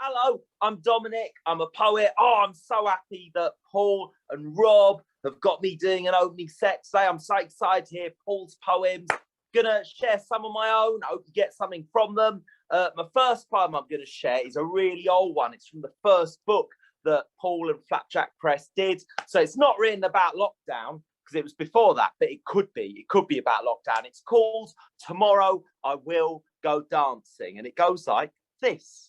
Hello, I'm Dominic. I'm a poet. Oh, I'm so happy that Paul and Rob have got me doing an opening set today. I'm so excited to hear Paul's poems. Gonna share some of my own. I hope you get something from them. My first poem I'm gonna share is a really old one. It's from the first book that Paul and Flapjack Press did. So it's not written about lockdown because it was before that, but it could be. It could be about lockdown. It's called Tomorrow I Will Go Dancing. And it goes like this.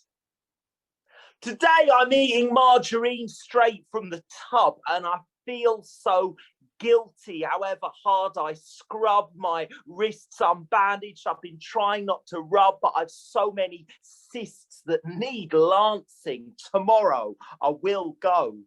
Today I'm eating margarine straight from the tub and I feel so guilty. However hard I scrub, my wrists unbandaged. I've been trying not to rub, but I've so many cysts that need lancing. Tomorrow I will go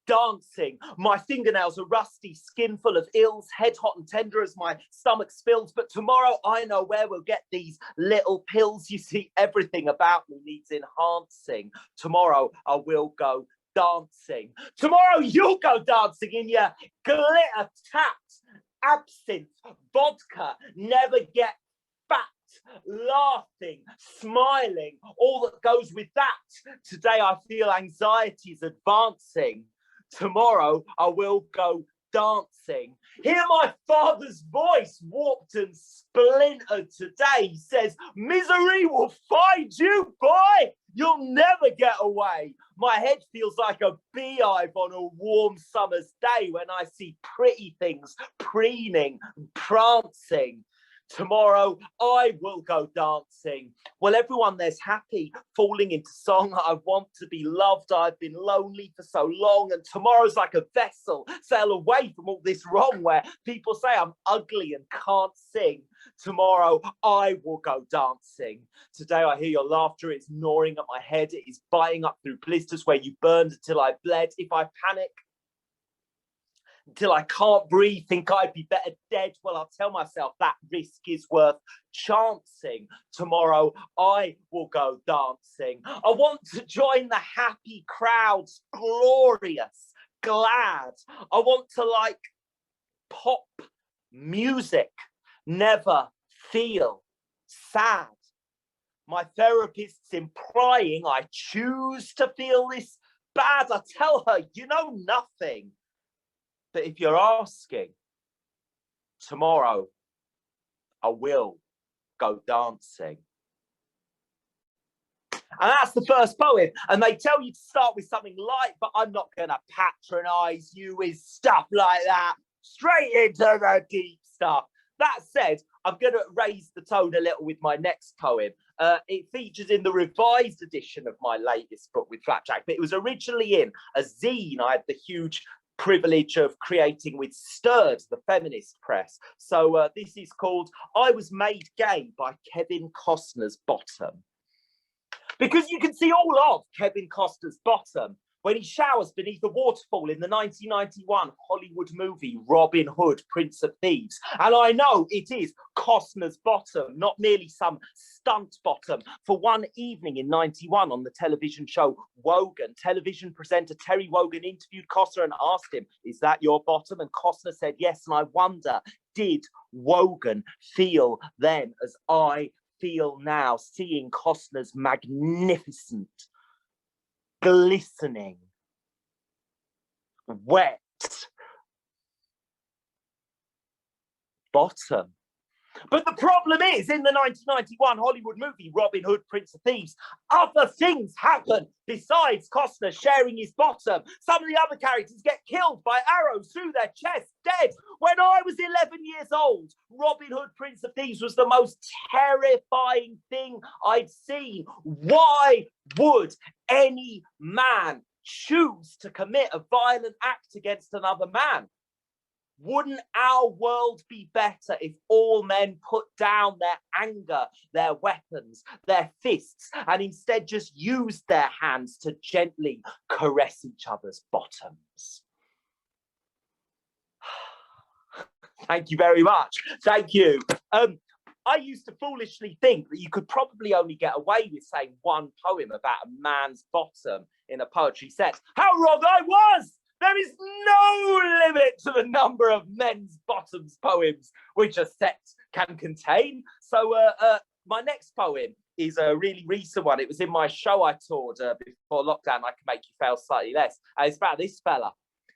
dancing. My fingernails are rusty, skin full of ills, head hot and tender as my stomach spills. But tomorrow I know where we'll get these little pills. You see, everything about me needs enhancing. Tomorrow I will go dancing. Tomorrow you'll go dancing in your glitter taps, absinthe, vodka, never get fat, laughing, smiling, all that goes with that. Today I feel anxiety's advancing. Tomorrow I will go dancing. Hear my father's voice warped and splintered today. He says, misery will find you, boy. You'll never get away. My head feels like a beehive on a warm summer's day when I see pretty things preening, prancing. Tomorrow I will go dancing. Well, everyone there's happy, falling into song. I want to be loved. I've been lonely for so long, and tomorrow's like a vessel, sail away from all this wrong where people say I'm ugly and can't sing. Tomorrow I will go dancing. Today I hear your laughter. It's gnawing at my head. It is biting up through blisters where you burned until I bled. If I panic until I can't breathe, think I'd be better dead, well, I'll tell myself that risk is worth chancing. Tomorrow I will go dancing. I want to join the happy crowds, glorious, glad. I want to like pop music, never feel sad. My therapist's implying I choose to feel this bad. I tell her, you know nothing. But if you're asking, tomorrow I will go dancing. And that's the first poem. And they tell you to start with something light, but I'm not going to patronize you with stuff like that. Straight into the deep stuff. That said, I'm going to raise the tone a little with my next poem. It features in the revised edition of my latest book with Flapjack, but it was originally in a zine I had the huge privilege of creating with Stirred, the feminist press. So this is called I Was Made Gay by Kevin Costner's Bottom. Because you can see all of Kevin Costner's bottom when he showers beneath a waterfall in the 1991 Hollywood movie Robin Hood, Prince of Thieves. And I know it is Costner's bottom, not merely some stunt bottom. For one evening in 91 on the television show Wogan, television presenter Terry Wogan interviewed Costner and asked him, is that your bottom? And Costner said yes. And I wonder, did Wogan feel then as I feel now, seeing Costner's magnificent, glistening, wet bottom? But the problem is, in the 1991 Hollywood movie Robin Hood, Prince of Thieves, other things happen besides Costner sharing his bottom. Some of the other characters get killed by arrows through their chest, dead. When I was 11 years old, Robin Hood, Prince of Thieves was the most terrifying thing I'd seen. Why would any man choose to commit a violent act against another man? Wouldn't our world be better if all men put down their anger, their weapons, their fists, and instead just used their hands to gently caress each other's bottoms? Thank you very much. Thank you. I used to foolishly think that you could probably only get away with saying one poem about a man's bottom in a poetry set. How wrong I was! There is no limit to the number of men's bottoms poems which a set can contain. So my next poem is a really recent one. It was in my show I toured before lockdown, I Can Make You Fail Slightly Less. And it's about this fella.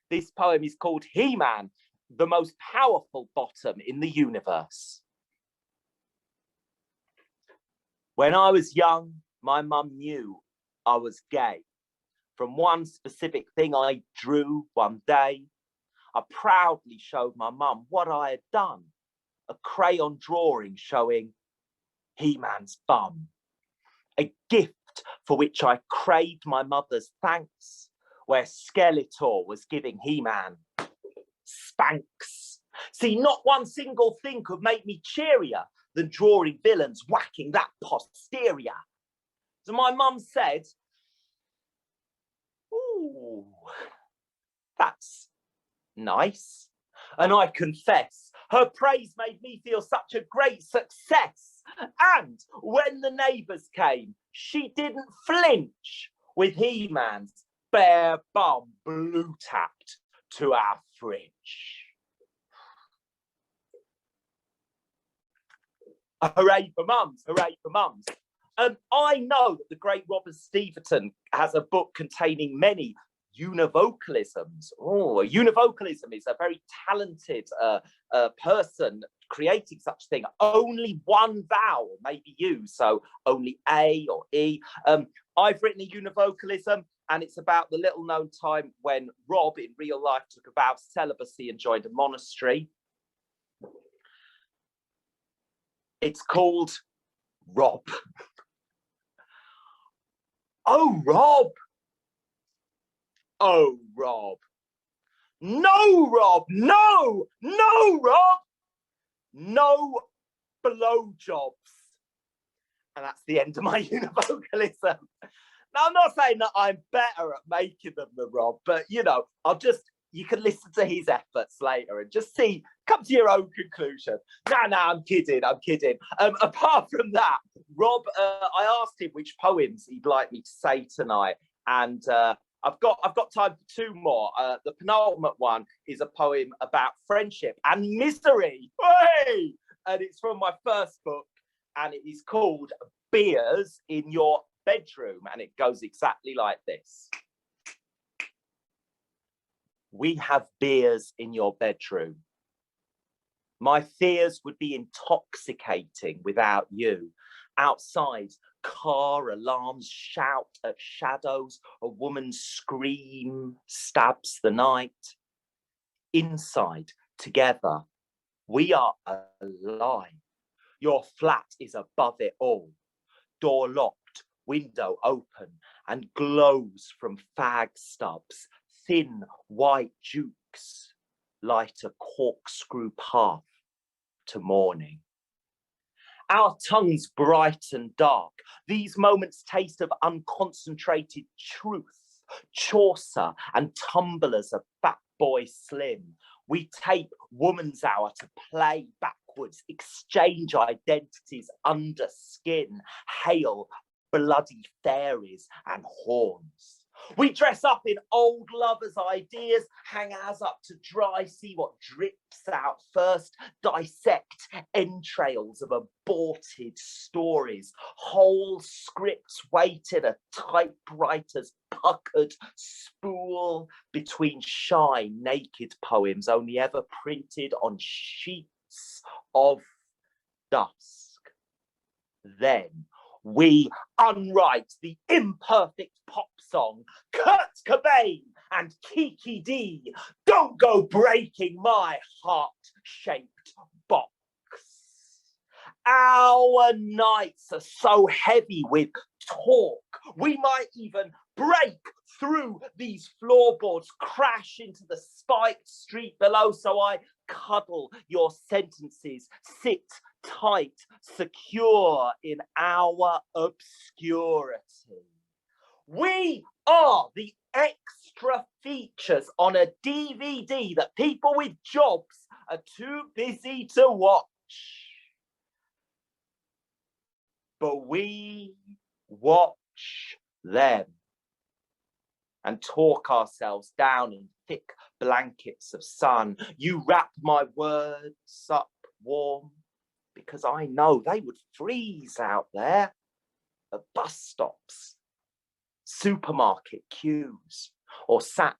This poem is called He-Man, the most powerful bottom in the universe. When I was young, my mum knew I was gay. From one specific thing I drew one day, I proudly showed my mum what I had done. A crayon drawing showing He-Man's bum. A gift for which I craved my mother's thanks, where Skeletor was giving He-Man spanks. See, not one single thing could make me cheerier than drawing villains whacking that posterior. So my mum said, ooh, that's nice. And I confess, her praise made me feel such a great success. And when the neighbours came, she didn't flinch with He-Man's bare bum blue-tapped to our fridge. Hooray for mums, hooray for mums. I know that the great Robert Steventon has a book containing many univocalisms. Oh, a univocalism is a very talented person creating such a thing. Only one vowel may be used, so only A or E. I've written a univocalism, and it's about the little known time when Rob in real life took a vow of celibacy and joined a monastery. It's called Rob. Oh, Rob. Oh, Rob. No, Rob. No, no, Rob. No blowjobs. And that's the end of my univocalism. Now, I'm not saying that I'm better at making them than Rob, but, you know, you can listen to his efforts later and just come to your own conclusion. No, I'm kidding. Apart from that, Rob, I asked him which poems he'd like me to say tonight, and I've got time for two more. The penultimate one is a poem about friendship and misery. Hey! And it's from my first book, and it is called Beers in Your Bedroom, and it goes exactly like this. We have beers in your bedroom. My fears would be intoxicating without you. Outside, car alarms shout at shadows. A woman's scream stabs the night. Inside, together, we are alive. Your flat is above it all. Door locked, window open, and glows from fag stubs. Thin white jukes light a corkscrew path to morning. Our tongues bright and dark, these moments taste of unconcentrated truth. Chaucer and tumblers of Fat Boy Slim. We tape Woman's Hour to play backwards, exchange identities under skin, hail bloody fairies and horns. We dress up in old lovers' ideas, hang ours up to dry, see what drips out first, dissect entrails of aborted stories, whole scripts wait in a typewriter's puckered spool between shy, naked poems only ever printed on sheets of dusk. Then we unwrite the imperfect pop song, Kurt Cobain and Kiki D, Don't Go Breaking My Heart-Shaped Box. Our nights are so heavy with talk, we might even break through these floorboards, crash into the spiked street below, so I cuddle your sentences, sit tight, secure in our obscurity. We are the extra features on a DVD that people with jobs are too busy to watch. But we watch them and talk ourselves down in thick blankets of sun. You wrap my words up warm because I know they would freeze out there at bus stops, supermarket queues, or sat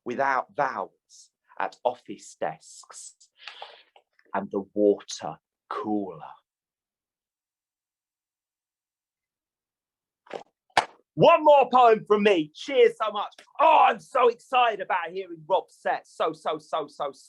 without vowels at office desks and the water cooler. One more poem from me. Cheers so much. Oh, I'm so excited about hearing Rob's set. So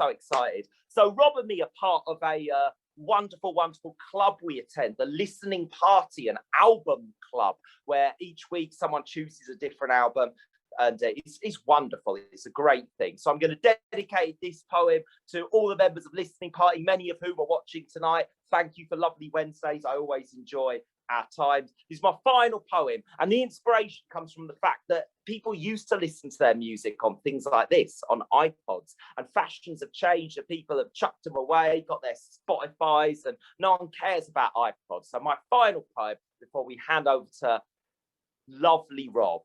excited. So Rob and me are part of a wonderful club we attend, the Listening Party, an album club, where each week someone chooses a different album. And it's wonderful. It's a great thing. So I'm going to dedicate this poem to all the members of Listening Party, many of whom are watching tonight. Thank you for lovely Wednesdays. I always enjoy our times. This is my final poem, and the inspiration comes from the fact that people used to listen to their music on things like this, on iPods, and fashions have changed and people have chucked them away, got their Spotifys, and no one cares about iPods. So my final poem, before we hand over to lovely Rob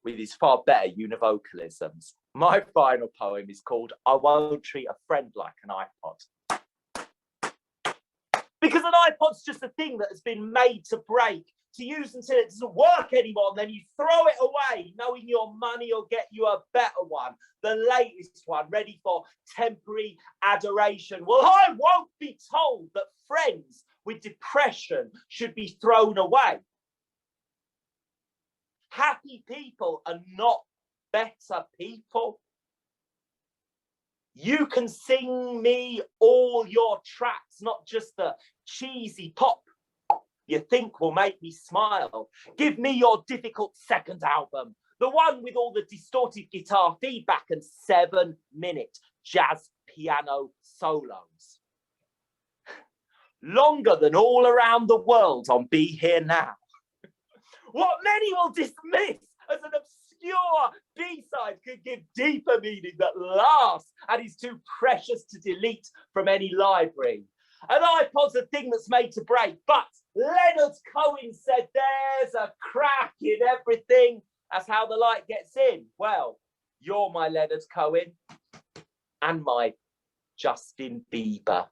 with his far better univocalisms, my final poem is called I Won't Treat a Friend Like an iPod. Because an iPod's just a thing that has been made to break, to use until it doesn't work anymore, and then you throw it away, knowing your money will get you a better one, the latest one, ready for temporary adoration. Well, I won't be told that friends with depression should be thrown away. Happy people are not better people. You can sing me all your tracks, not just the cheesy pop you think will make me smile. Give me your difficult second album, the one with all the distorted guitar feedback and 7-minute jazz piano solos. Longer than All Around the World on Be Here Now. What many will dismiss as an obscure B-side could give deeper meaning that lasts and is too precious to delete from any library. An iPod's a thing that's made to break, but Leonard Cohen said there's a crack in everything. That's how the light gets in. Well, you're my Leonard Cohen and my Justin Bieber.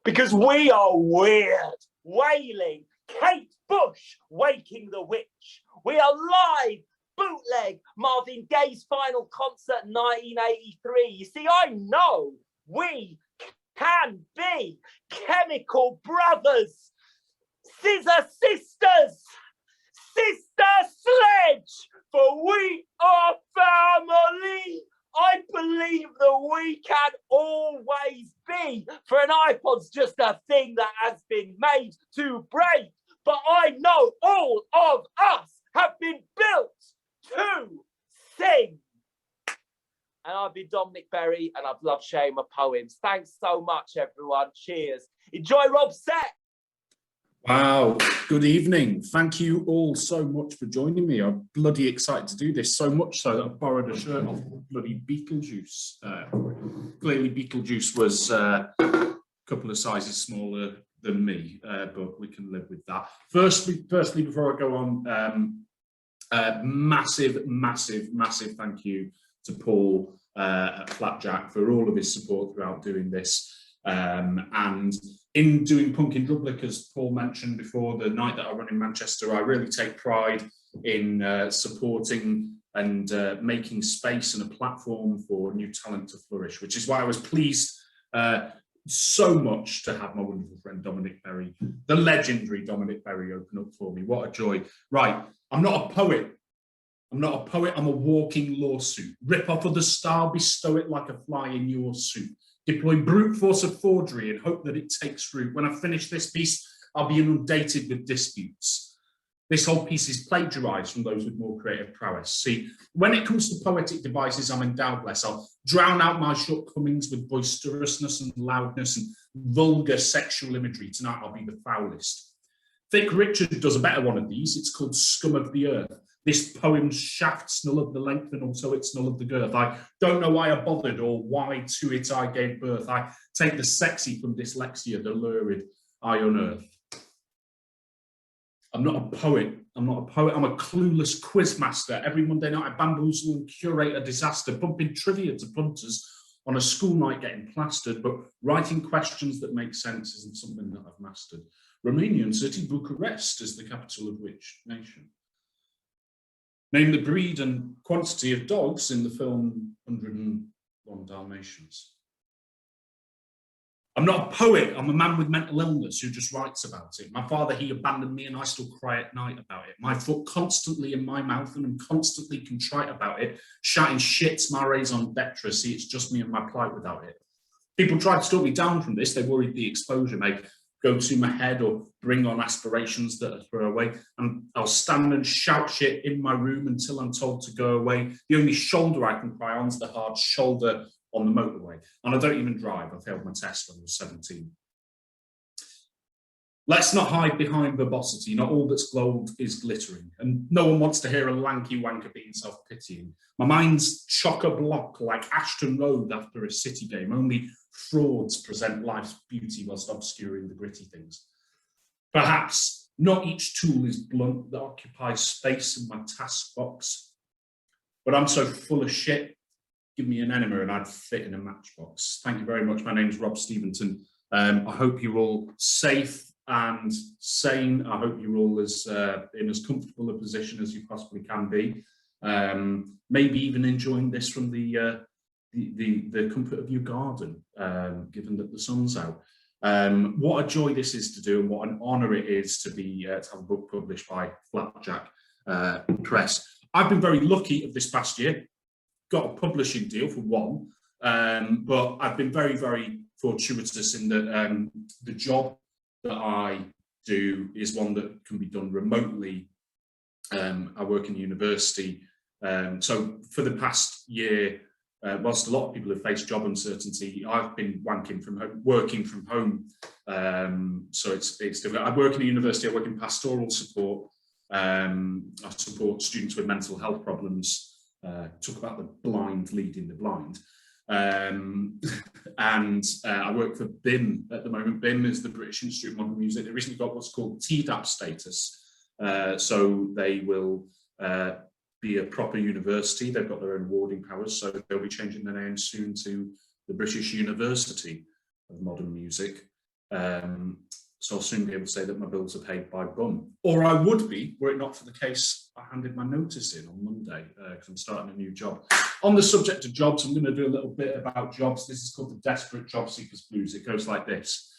Because we are weird, wailing, Kate Bush waking the witch. We are live, bootleg, Marvin Gaye's final concert 1983. You see, I know we can be chemical brothers, scissor sisters, sister sledge, for we are family. I believe that we can always be, for an iPod's just a thing that has been made to break. But I know all of us have been built to sing. And I've been Dominic Berry, and I've loved sharing my poems. Thanks so much, everyone. Cheers. Enjoy Rob's set. Wow, good evening. Thank you all so much for joining me. I'm bloody excited to do this, so much so that I borrowed a shirt off bloody Beetlejuice. Clearly Beetlejuice was a couple of sizes smaller than me, but we can live with that. Firstly, before I go on, massive thank you to Paul at Flapjack for all of his support throughout doing this. And in doing Punk in Drublic, as Paul mentioned before, the night that I run in Manchester, I really take pride in supporting and making space and a platform for new talent to flourish, which is why I was pleased so much to have my wonderful friend Dominic Berry, the legendary Dominic Berry, open up for me. What a joy. Right, I'm not a poet. I'm a walking lawsuit. Rip off of the style, bestow it like a fly in your suit. Deploy brute force of forgery and hope that it takes root. When I finish this piece, I'll be inundated with disputes. This whole piece is plagiarized from those with more creative prowess. See, when it comes to poetic devices, I'm endowed less. I'll drown out my shortcomings with boisterousness and loudness and vulgar sexual imagery. Tonight, I'll be the foulest. Thick Richard does a better one of these. It's called Scum of the Earth. This poem's shaft's null of the length and also it's null of the girth. I don't know why I bothered or why to it I gave birth. I take the sexy from dyslexia, the lurid I unearth. I'm not a poet. I'm a clueless quizmaster. Every Monday night I bamboozle and curate a disaster, pumping trivia to punters on a school night getting plastered, but writing questions that make sense isn't something that I've mastered. Romanian city, Bucharest, is the capital of which nation? Name the breed and quantity of dogs in the film 101 Dalmatians. I'm not a poet, I'm a man with mental illness who just writes about it. My father, he abandoned me and I still cry at night about it. My foot constantly in my mouth and I'm constantly contrite about it, shouting shits, ma raison d'etre, see it's just me and my plight without it. People tried to stop me down from this, they worried the exposure may go to my head or bring on aspirations that are far away, and I'll stand and shout shit in my room until I'm told to go away. The only shoulder I can cry on is the hard shoulder on the motorway, and I don't even drive. I failed my test when I was 17. Let's not hide behind verbosity. Not all that's gold is glittering, and no one wants to hear a lanky wanker being self-pitying. My mind's chock-a-block like Ashton Road after a City game. Only frauds present life's beauty whilst obscuring the gritty things. Perhaps not each tool is blunt that occupies space in my task box, but I'm so full of shit. Give me an enema and I'd fit in a matchbox. Thank you very much. My name's Rob Steventon. I hope you're all safe and sane. I hope you're all in as comfortable a position as you possibly can be. Maybe even enjoying this from the comfort of your garden, given that the sun's out. What a joy this is to do, and what an honour it is to be to have a book published by Flapjack Press. I've been very lucky of this past year. Got a publishing deal for one, but I've been very, very fortuitous in that the job that I do is one that can be done remotely. I work in university, so for the past year, whilst a lot of people have faced job uncertainty, I've been working from home. So it's difficult. I work in a university. I work in pastoral support. I support students with mental health problems. Talk about the blind leading the blind. And I work for BIM at the moment. BIM is the British Institute of Modern Music. They recently got what's called TDAP status. So they will be a proper university. They've got their own awarding powers. So they'll be changing their name soon to the British University of Modern Music. So I'll soon be able to say that my bills are paid by BUM. Or I would be, were it not for the case I handed my notice in on Monday, because I'm starting a new job. On the subject of jobs, I'm going to do a little bit about jobs. This is called the Desperate Job Seekers Blues. It goes like this.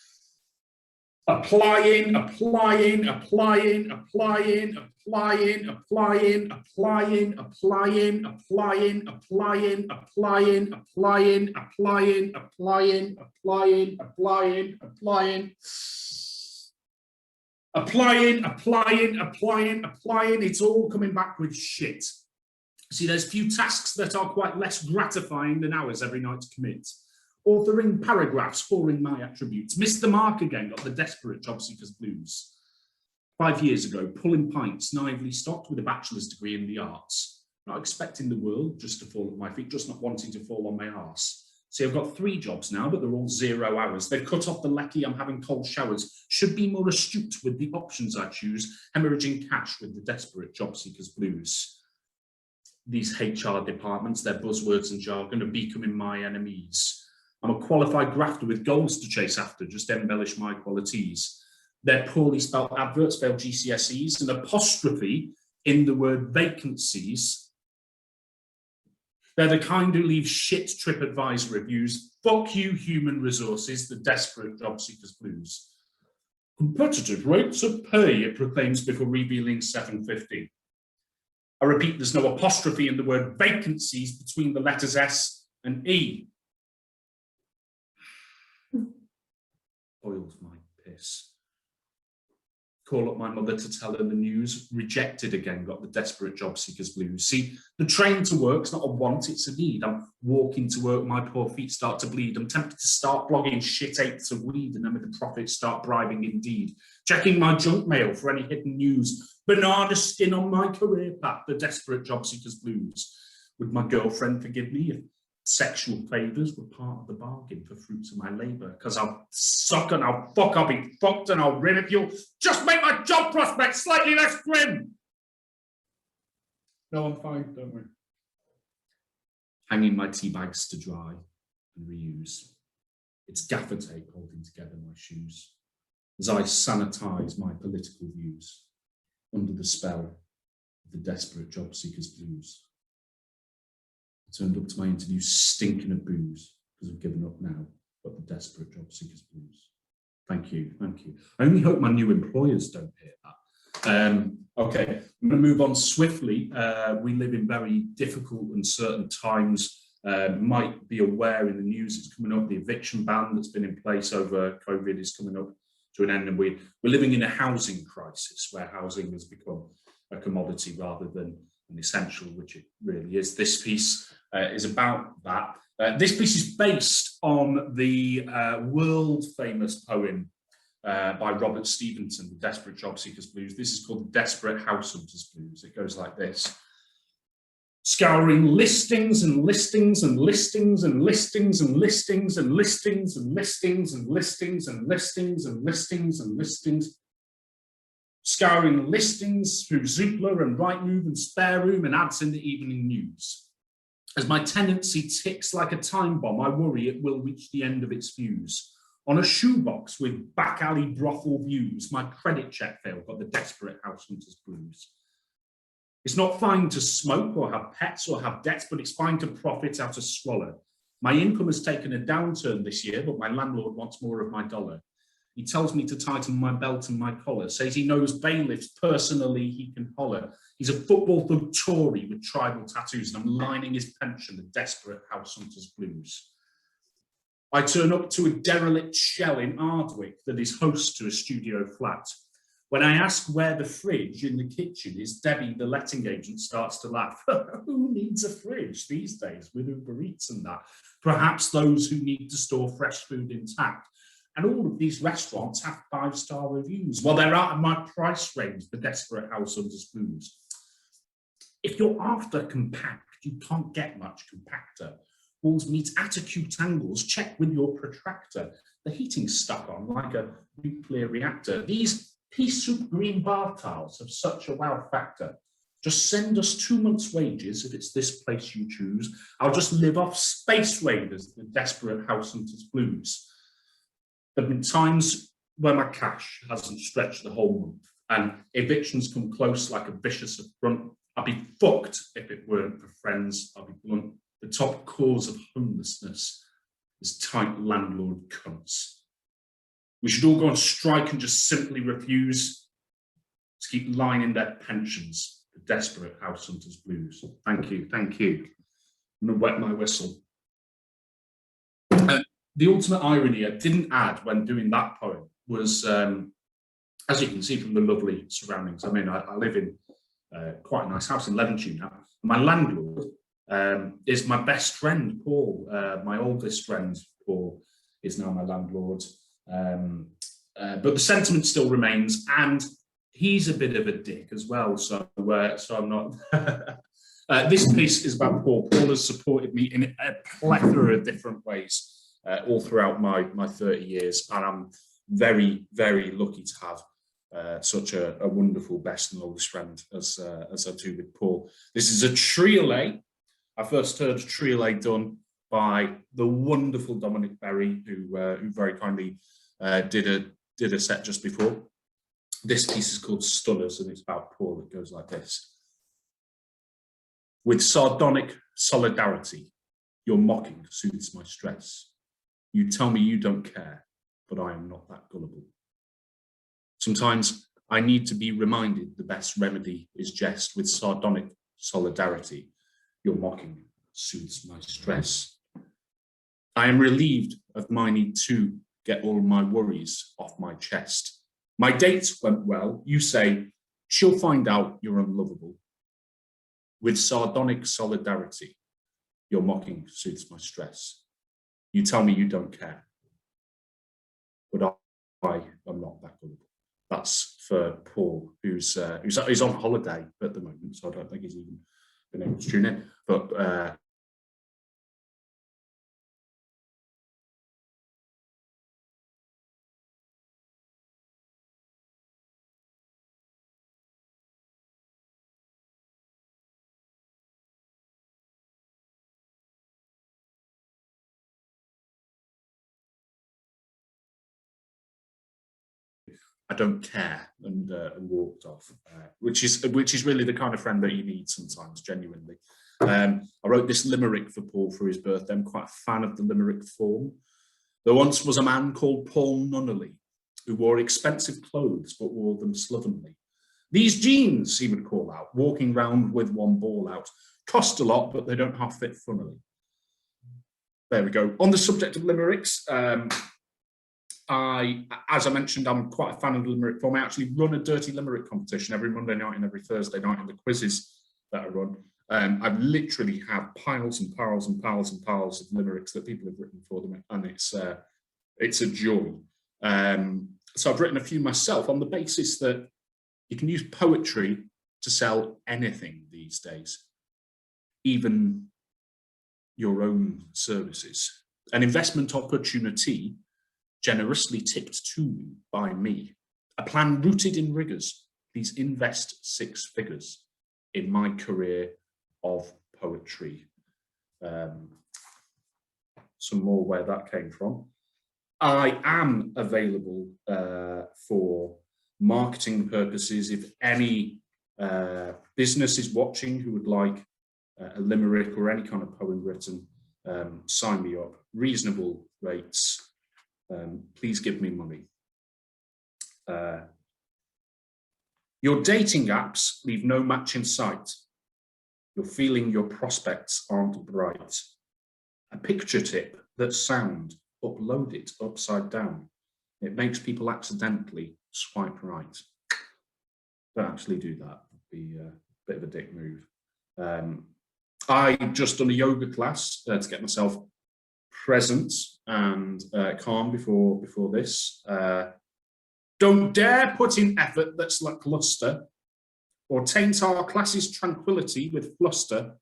Applying, applying, applying, applying, applying, applying, applying, applying, applying, applying, applying, applying, applying, applying, applying, applying, applying. Applying, it's all coming back with shit. See, there's few tasks that are quite less gratifying than ours every night to commit. Authoring paragraphs, whoring my attributes. Missed the mark again, got the desperate job seekers blues. 5 years ago, pulling pints, naively stocked with a bachelor's degree in the arts. Not expecting the world just to fall at my feet, just not wanting to fall on my arse. See, I've got 3 jobs now, but they're all 0 hours. They've cut off the lecky, I'm having cold showers. Should be more astute with the options I choose, hemorrhaging cash with the desperate job seekers blues. These HR departments, their buzzwords and jargon are becoming my enemies. I'm a qualified grafter with goals to chase after, just embellish my qualities. Their poorly spelled adverts fail GCSEs, and apostrophe in the word vacancies. They're the kind who leave shit TripAdvisor reviews. Fuck you, human resources, the desperate job seekers blues. Competitive rates of pay, it proclaims before revealing 750. I repeat, there's no apostrophe in the word vacancies between the letters S and E. Boiled my piss. Call up my mother to tell her the news. Rejected again, got the desperate job seekers blues. See, the train to work's not a want, it's a need. I'm walking to work, my poor feet start to bleed. I'm tempted to start blogging shit apes of weed, and then with the profits start bribing indeed. Checking my junk mail for any hidden news. Banana skin on my career path, the desperate job seekers blues. Would my girlfriend forgive me if sexual favours were part of the bargain for fruits of my labour? Because I'll suck and I'll fuck, I'll be fucked and I'll rim if you'll just make my job prospects slightly less grim. No, I'm fine, don't worry. Hanging my tea bags to dry and reuse. It's gaffer tape holding together my shoes as I sanitize my political views under the spell of the desperate job seekers blues. I turned up to my interview stinking of booze because I've given up now, but the desperate job seekers blues. Thank you, thank you. I only hope my new employers don't hear that. Okay, I'm going to move on swiftly. We live in very difficult, uncertain times. Might be aware in the news it's coming up, the eviction ban that's been in place over COVID is coming up to an end, and we're living in a housing crisis where housing has become a commodity rather than an essential, which it really is. This piece is about that. This piece is based on the world famous poem by Robert Steventon, The Desperate Job Seekers Blues. This is called The Desperate House Hunters Blues. It goes like this. Scouring listings and listings and listings and listings and listings and listings and listings and listings and listings and listings and listings. Scouring listings through Zoopla and Rightmove and Spare Room and ads in the evening news. As my tenancy ticks like a time bomb, I worry it will reach the end of its fuse. On a shoebox with back alley brothel views, my credit check failed, got the desperate house hunters blues. It's not fine to smoke or have pets or have debts, but it's fine to profit out of squalor. My income has taken a downturn this year, but my landlord wants more of my dollar. He tells me to tighten my belt and my collar, says he knows bailiffs personally he can holler. He's a football thug Tory with tribal tattoos, and I'm lining his pension, the desperate house hunters blues. I turn up to a derelict shell in Ardwick that is host to a studio flat. When I ask where the fridge in the kitchen is, Debbie, the letting agent, starts to laugh. Who needs a fridge these days with Uber Eats and that? Perhaps those who need to store fresh food intact. And all of these restaurants have 5-star reviews. Well, they're out of my price range, the desperate house hunters blues. If you're after compact, you can't get much compacter. Walls meet at acute angles, check with your protractor. The heating's stuck on like a nuclear reactor. These pea soup green bath towels have such a wow factor. Just send us 2 months' wages if it's this place you choose. I'll just live off Space Raiders, the desperate house hunters blues. There have been times where my cash hasn't stretched the whole month and evictions come close like a vicious affront. I'd be fucked if it weren't for friends. I'll be blunt. The top cause of homelessness is tight landlord cunts. We should all go on strike and just simply refuse to keep lining their pensions. The desperate house hunters blues. Thank you, thank you. I'm gonna wet my whistle. The ultimate irony I didn't add when doing that poem was, as you can see from the lovely surroundings, I mean, I live in quite a nice house in Levenshulme now. My landlord is my best friend, Paul. My oldest friend, Paul, is now my landlord. But the sentiment still remains, and he's a bit of a dick as well. So I'm not. This piece is about Paul. Paul has supported me in a plethora of different ways all throughout my 30 years, and I'm very, very lucky to have such a wonderful best and oldest friend as I do with Paul. This is a triolet. I first heard a triolet done by the wonderful Dominic Berry, who very kindly did a set just before. This piece is called Stunners, and it's about Paul. It goes like this. With sardonic solidarity, your mocking soothes my stress. You tell me you don't care, but I am not that gullible. Sometimes I need to be reminded the best remedy is jest. With sardonic solidarity, your mocking soothes my stress. I am relieved of my need to get all my worries off my chest. My date went well. You say, she'll find out you're unlovable. With sardonic solidarity, your mocking soothes my stress. You tell me you don't care, but I am not that gullible. That's for Paul, who's on holiday at the moment, so I don't think he's even been able to tune in. But I don't care, and walked off, which is really the kind of friend that you need sometimes, genuinely. I wrote this limerick for Paul for his birthday. I'm quite a fan of the limerick form. There once was a man called Paul Nunnally who wore expensive clothes but wore them slovenly. These jeans, he would call out, walking round with one ball out, cost a lot, but they don't half fit funnily. There we go. On the subject of limericks, as I mentioned, I'm quite a fan of the limerick form. I actually run a dirty limerick competition every Monday night and every Thursday night in the quizzes that I run. I literally have piles and piles and piles and piles of limericks that people have written for them, and it's a joy. So I've written a few myself on the basis that you can use poetry to sell anything these days, even your own services. An investment opportunity generously tipped to you by me. A plan rooted in rigours. Please invest 6 figures in my career of poetry. Some more where that came from. I am available for marketing purposes. If any business is watching who would like a limerick or any kind of poem written, sign me up. Reasonable rates. Please give me money. Your dating apps leave no match in sight. You're feeling your prospects aren't bright. A picture tip that's sound, upload it upside down. It makes people accidentally swipe right. Don't actually do that. It'd be a bit of a dick move. I just done a yoga class to get myself present and calm before this. Don't dare put in effort that's lackluster or taint our class's tranquility with fluster.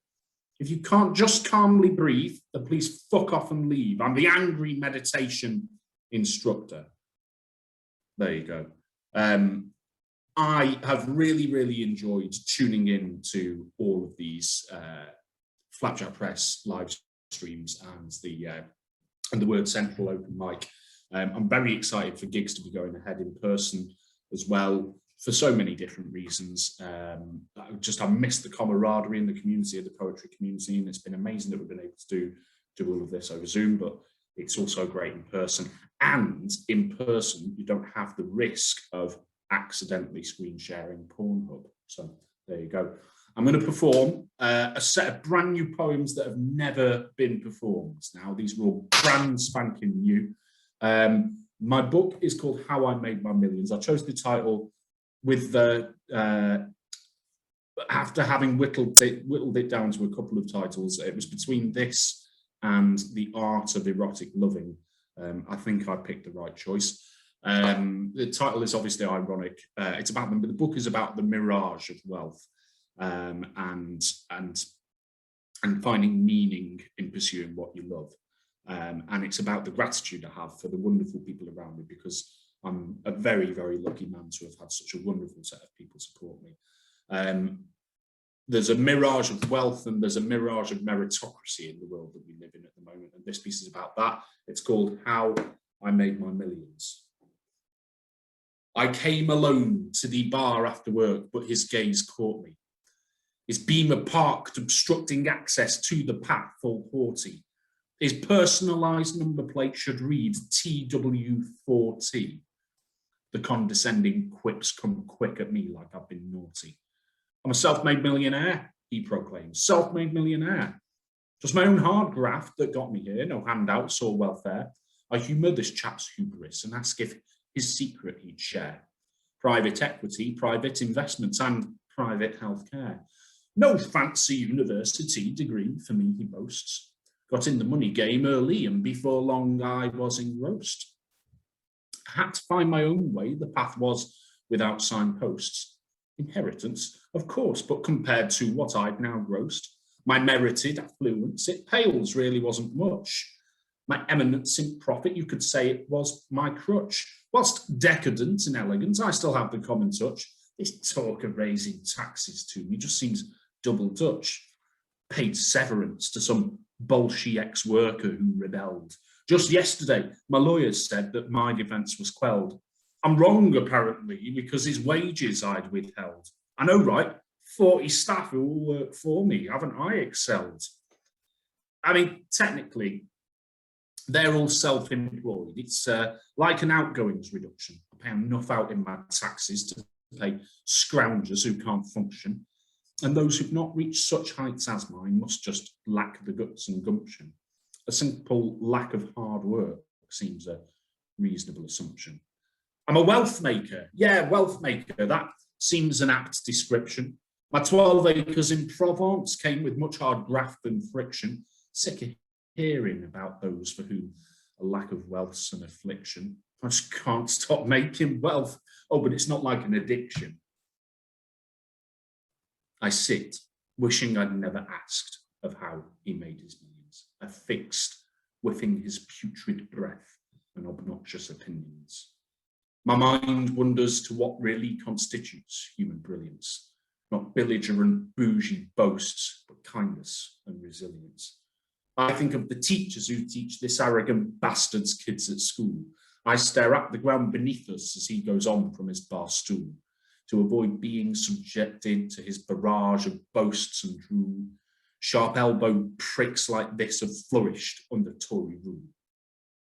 If you can't just calmly breathe, then please fuck off and leave. I'm the angry meditation instructor. There you go. I have really, really enjoyed tuning in to all of these Flapjack Press live streams and the Word Central open mic. I'm very excited for gigs to be going ahead in person as well, for so many different reasons. I miss the camaraderie in the community, of the poetry community, and it's been amazing that we've been able to do all of this over Zoom, but it's also great in person. And in person, you don't have the risk of accidentally screen sharing Pornhub. So there you go. I'm going to perform a set of brand new poems that have never been performed. Now, these were all brand spanking new. My book is called How I Made My Millions. I chose the title with the after having whittled it down to a couple of titles. It was between this and The Art of Erotic Loving. I think I picked the right choice. The title is obviously ironic. It's about the book is about the mirage of wealth, and finding meaning in pursuing what you love. And it's about the gratitude I have for the wonderful people around me, because I'm a very, very lucky man to have had such a wonderful set of people support me. There's a mirage of wealth and there's a mirage of meritocracy in the world that we live in at the moment. And this piece is about that. It's called How I Made My Millions. I came alone to the bar after work, but his gaze caught me. His beamer parked, obstructing access to the path, full haughty. His personalised number plate should read TW4T. The condescending quips come quick at me like I've been naughty. I'm a self-made millionaire, he proclaims. Self-made millionaire. Just my own hard graft that got me here, no handouts or welfare. I humour this chap's hubris and ask if his secret he'd share. Private equity, private investments and private healthcare. No fancy university degree for me, he boasts. Got in the money game early and before long I was engrossed. I had to find my own way, the path was without signposts. Inheritance, of course, but compared to what I'd now grossed, my merited affluence, it pales, really wasn't much. My eminence in profit, you could say it was my crutch. Whilst decadent and elegant, I still have the common touch. This talk of raising taxes to me just seems double Dutch. Paid severance to some Bolshevik ex-worker who rebelled. Just yesterday, my lawyers said that my defence was quelled. I'm wrong, apparently, because his wages I'd withheld. I know, right? 40 staff who all work for me. Haven't I excelled? I mean, technically, they're all self-employed. It's like an outgoings reduction. I pay enough out in my taxes to pay scroungers who can't function. And those who've not reached such heights as mine must just lack the guts and gumption. A simple lack of hard work seems a reasonable assumption. I'm a wealth maker. Yeah, wealth maker. That seems an apt description. My 12 acres in Provence came with much hard graft and friction. Sick of hearing about those for whom a lack of wealth's an affliction. I just can't stop making wealth. Oh, but it's not like an addiction. I sit, wishing I'd never asked of how he made his millions, affixed, whiffing his putrid breath and obnoxious opinions. My mind wonders to what really constitutes human brilliance, not belligerent, bougie boasts, but kindness and resilience. I think of the teachers who teach this arrogant bastard's kids at school. I stare at the ground beneath us as he goes on from his bar stool to avoid being subjected to his barrage of boasts and drool. Sharp-elbowed pricks like this have flourished under Tory rule.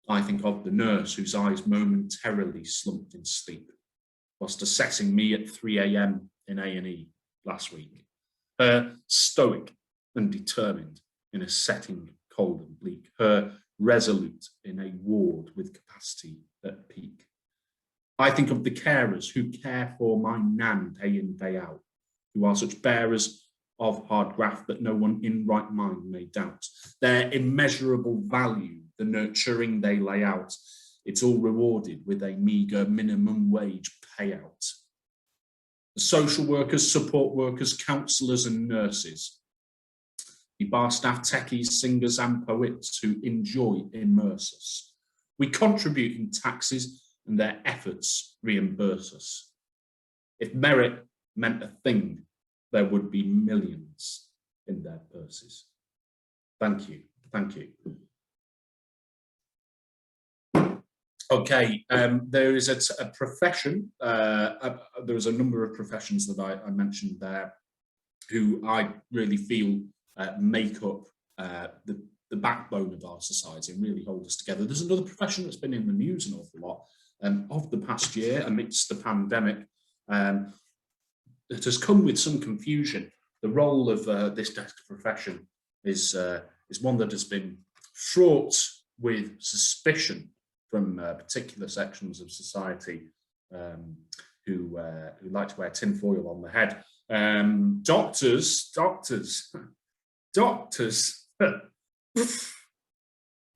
I think of the nurse whose eyes momentarily slumped in sleep whilst assessing me at 3 a.m. in A&E last week. Her stoic and determined in a setting cold and bleak. Her resolute in a ward with capacity at peak. I think of the carers who care for my nan day in, day out, who are such bearers of hard graft that no one in right mind may doubt. Their immeasurable value, the nurturing they lay out, it's all rewarded with a meagre minimum wage payout. The social workers, support workers, counsellors and nurses, the bar staff, techies, singers and poets who enjoy immerse us. We contribute in taxes and their efforts reimburse us. If merit meant a thing, there would be millions in their purses. Thank you, thank you. Okay, there is a profession, there is a number of professions that I mentioned there who I really feel make up the backbone of our society and really hold us together. There's another profession that's been in the news an awful lot of the past year amidst the pandemic. It has come with some confusion. The role of this profession is one that has been fraught with suspicion from particular sections of society who like to wear tinfoil on the head. Doctors.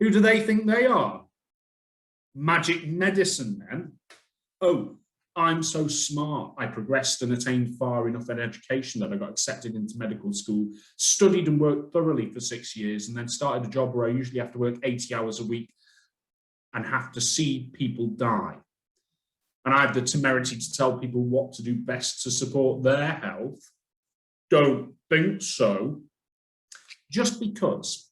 Who do they think they are? Magic medicine men? Oh, I'm so smart. I progressed and attained far enough in education that I got accepted into medical school, studied and worked thoroughly for 6 years, and then started a job where I usually have to work 80 hours a week and have to see people die. And I have the temerity to tell people what to do best to support their health. Don't think so. Just because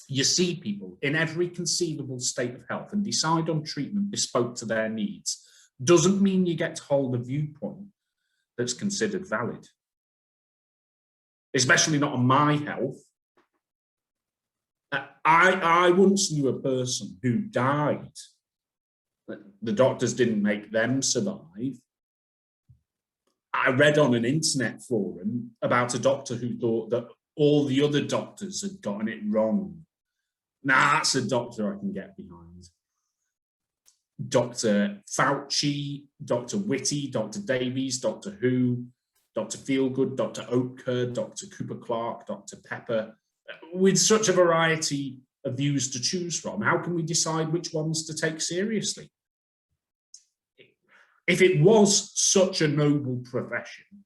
you see people in every conceivable state of health and decide on treatment bespoke to their needs doesn't mean you get to hold a viewpoint that's considered valid. Especially not on my health. I once knew a person who died. The doctors didn't make them survive. I read on an internet forum about a doctor who thought that all the other doctors had gotten it wrong. Nah, that's a doctor I can get behind. Dr. Fauci, Dr. Whitty, Dr. Davies, Dr. Who, Dr. Feelgood, Dr. Oetker, Dr. Cooper Clark, Dr. Pepper. With such a variety of views to choose from, how can we decide which ones to take seriously? If it was such a noble profession,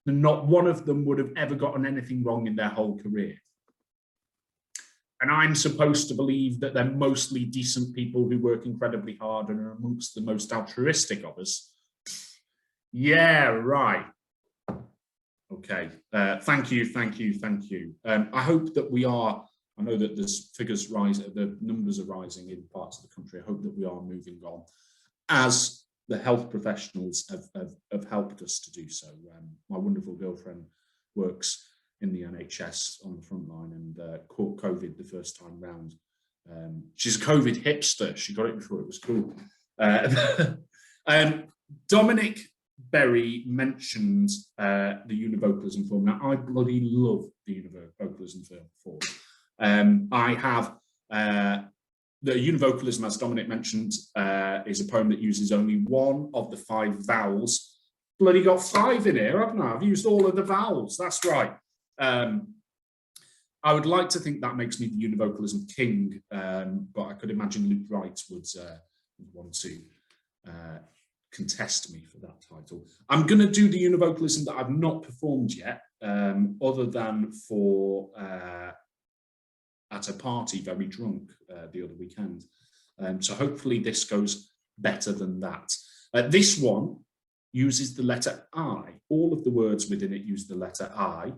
then not one of them would have ever gotten anything wrong in their whole career. And I'm supposed to believe that they're mostly decent people who work incredibly hard and are amongst the most altruistic of us. Yeah, right. Okay, thank you. I hope that we are, I know that there's figures rising, the numbers are rising in parts of the country. I hope that we are moving on as the health professionals have helped us to do so. My wonderful girlfriend works in the NHS on the front line and caught COVID the first time round. She's a COVID hipster. She got it before it was cool. Dominic Berry mentioned the Univocalism film. Now, I bloody love the Univocalism film. I have the Univocalism, as Dominic mentioned, is a poem that uses only one of the 5 vowels. Bloody got 5 in here, haven't I? I've used all of the vowels. That's right. I would like to think that makes me the Univocalism king, but I could imagine Luke Wright would want to contest me for that title. I'm going to do the Univocalism that I've not performed yet, other than for at a party, very drunk the other weekend. So hopefully this goes better than that. This one uses the letter I. All of the words within it use the letter I.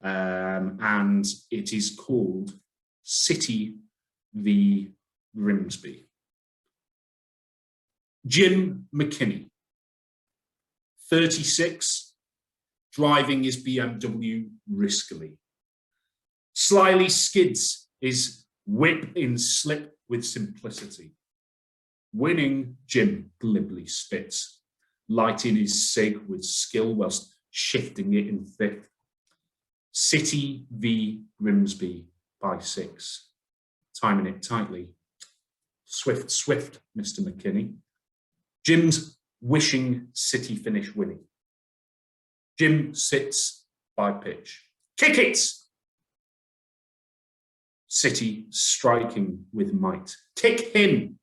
And it is called City v. Grimsby. Jim McKinney, 36, driving his BMW riskily. Slyly skids his whip in slip with simplicity. Winning, Jim glibly spits, lighting his cig with skill whilst shifting it in fifth. City v. Grimsby by 6, timing it tightly. Swift, swift, Mr. McKinney. Jim's wishing City finish winning. Jim sits by pitch. Kick it! City striking with might. Kick him!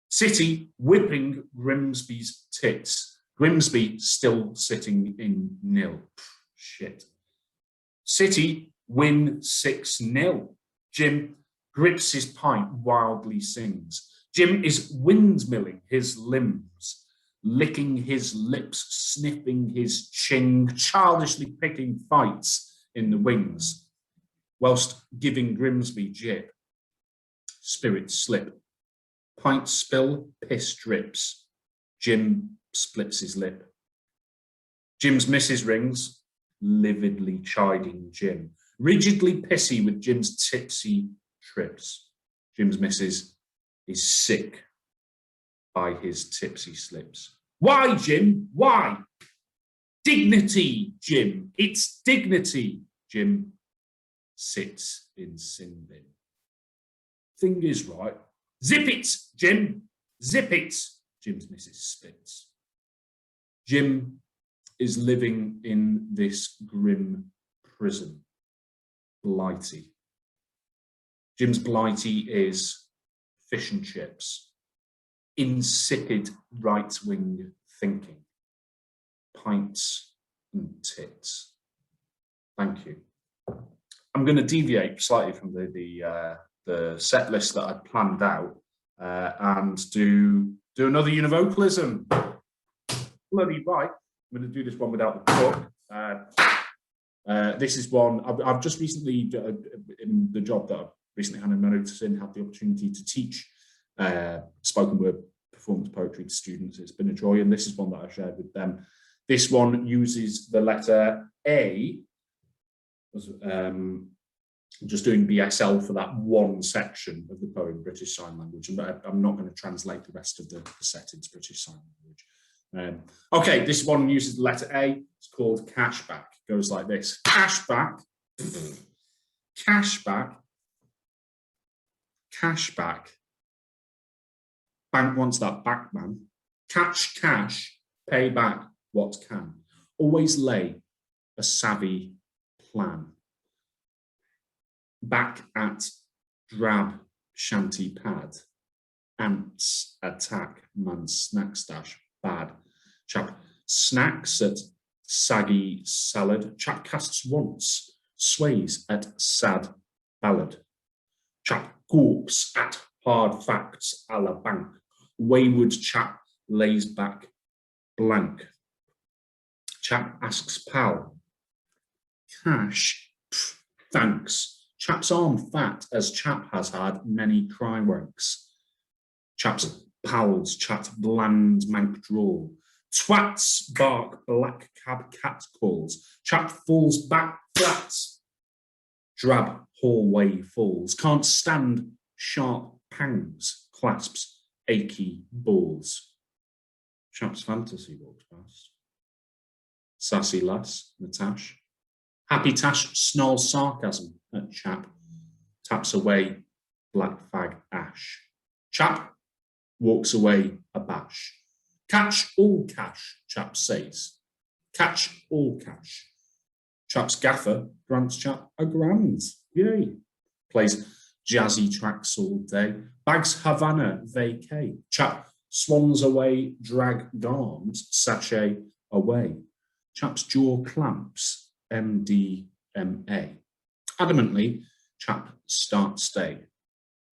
City whipping Grimsby's tits. Grimsby still sitting in nil. Shit. City win 6-0. Jim grips his pint, wildly sings. Jim is windmilling his limbs, licking his lips, sniffing his ching, childishly picking fights in the wings, whilst giving Grimsby jip. Spirits slip. Pint spill, piss drips. Jim splits his lip. Jim's missus rings, lividly chiding Jim. Rigidly pissy with Jim's tipsy trips. Jim's missus is sick by his tipsy slips. Why, Jim? Why? Dignity, Jim. It's dignity. Jim sits in sin bin. Thing is right. Zip it, Jim. Zip it. Jim's missus spits. Jim is living in this grim prison. Blighty. Jim's blighty is fish and chips, insipid right-wing thinking, pints and tits. Thank you. I'm going to deviate slightly from the set list that I planned out and do another Univocalism. Bloody right. I'm going to do this one without the book. This is one I've just recently, in the job that I've recently handed my notice in, had the opportunity to teach spoken word performance poetry to students. It's been a joy, and this is one that I shared with them. This one uses the letter A. Just doing BSL for that one section of the poem, British Sign Language. I'm not going to translate the rest of the set into British Sign Language. Okay, this one uses the letter A. It's called Cashback. It goes like this. Cashback. Cashback. Cashback. Bank wants that back, man. Catch cash, pay back what can. Always lay a savvy plan. Back at drab shanty pad. Ants attack man's snack stash. Bad. Chap snacks at saggy salad. Chap casts once. Sways at sad ballad. Chap gawps at hard facts a la bank. Wayward chap lays back blank. Chap asks pal. Cash, pff, thanks. Chap's arm fat as chap has had many cry wanks. Chap's Pals chat bland mank drawl. Twats bark black cab cat calls. Chap falls back flat. Drab hallway falls. Can't stand sharp pangs. Clasps achy balls. Chap's fantasy walks past. Sassy lass, Natash. Happy Tash snarls sarcasm at chap. Taps away black fag ash. Chap walks away abash. Catch all cash, chap says. Catch all cash. Chap's gaffer grants chap a grand. Yay. Plays jazzy tracks all day. Bags Havana vacay. Chap swans away, drag garms, sachet away. Chap's jaw clamps, MDMA. Adamantly, chap start stay.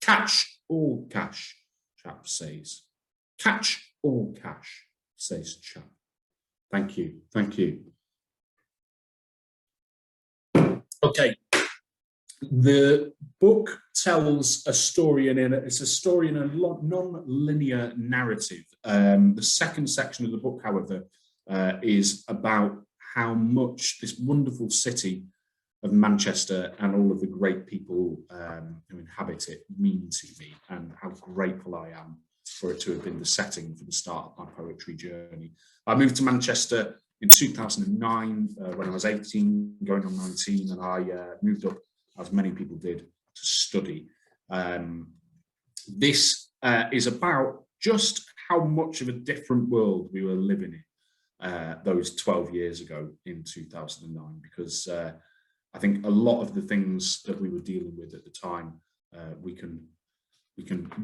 Catch all cash, chap says. Catch all cash, says chap. Thank you, thank you. Okay, the book tells a story, and it's a story in a non-linear narrative. The second section of the book, however, is about how much this wonderful city of Manchester and all of the great people who inhabit it mean to me, and how grateful I am for it to have been the setting for the start of my poetry journey. I moved to Manchester in 2009 when I was 18, going on 19, and I moved up, as many people did, to study. This is about just how much of a different world we were living in those 12 years ago in 2009, because I think a lot of the things that we were dealing with at the time, we can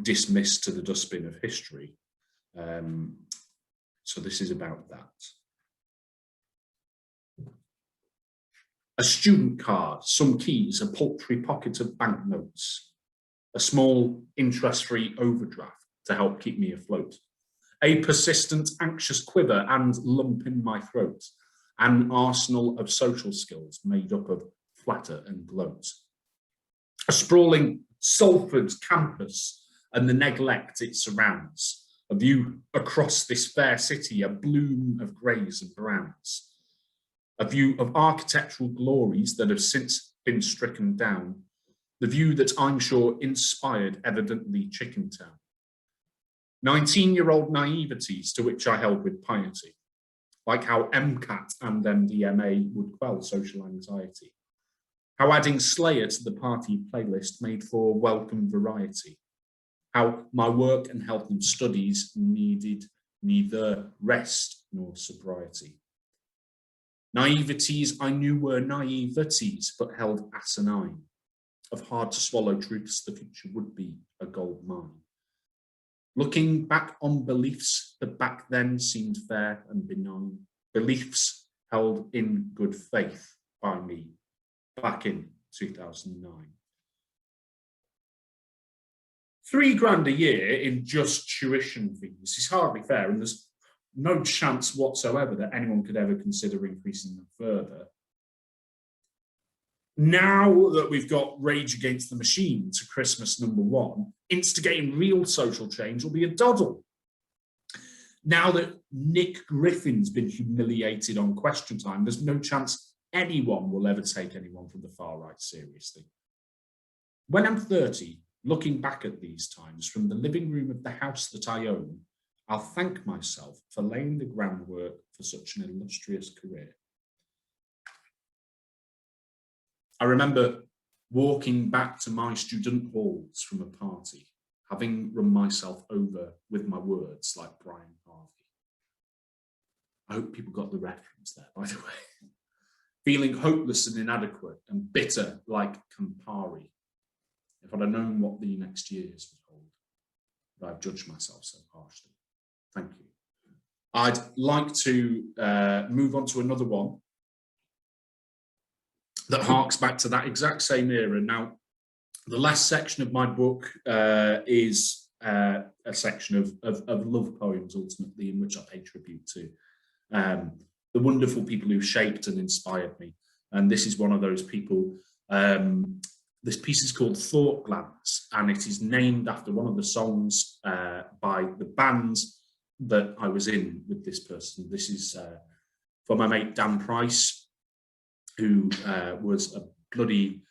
dismiss to the dustbin of history. So this is about that. A student card, some keys, a paltry pocket of banknotes, a small interest-free overdraft to help keep me afloat, a persistent anxious quiver and lump in my throat, an arsenal of social skills made up of flatter and gloat, a sprawling Salford campus and the neglect it surrounds, a view across this fair city, a bloom of greys and browns, a view of architectural glories that have since been stricken down, the view that I'm sure inspired evidently Chicken Town. 19-year-old naiveties to which I held with piety, like how MCAT and MDMA would quell social anxiety, how adding Slayer to the party playlist made for welcome variety, how my work and health and studies needed neither rest nor sobriety. Naiveties I knew were naiveties, but held asinine, of hard to swallow truths the future would be a gold mine. Looking back on beliefs that back then seemed fair and benign, beliefs held in good faith by me back in 2009. £3 a year in just tuition fees is hardly fair, and there's no chance whatsoever that anyone could ever consider increasing them further. Now that we've got Rage Against the Machine to Christmas #1, instigating real social change will be a doddle. Now that Nick Griffin's been humiliated on Question Time, there's no chance anyone will ever take anyone from the far right seriously. When I'm 30, looking back at these times from the living room of the house that I own, I'll thank myself for laying the groundwork for such an illustrious career. I remember walking back to my student halls from a party, having run myself over with my words like Brian Harvey. I hope people got the reference there, by the way. Feeling hopeless and inadequate and bitter like Campari. If I'd have known what the next years would hold, would I have judged myself so harshly? Thank you. I'd like to move on to another one that harks back to that exact same era. Now, the last section of my book is a section of love poems, ultimately, in which I pay tribute to the wonderful people who shaped and inspired me. And this is one of those people. This piece is called Thought Glance, and it is named after one of the songs by the bands that I was in with this person. This is for my mate Dan Price, who was a bloody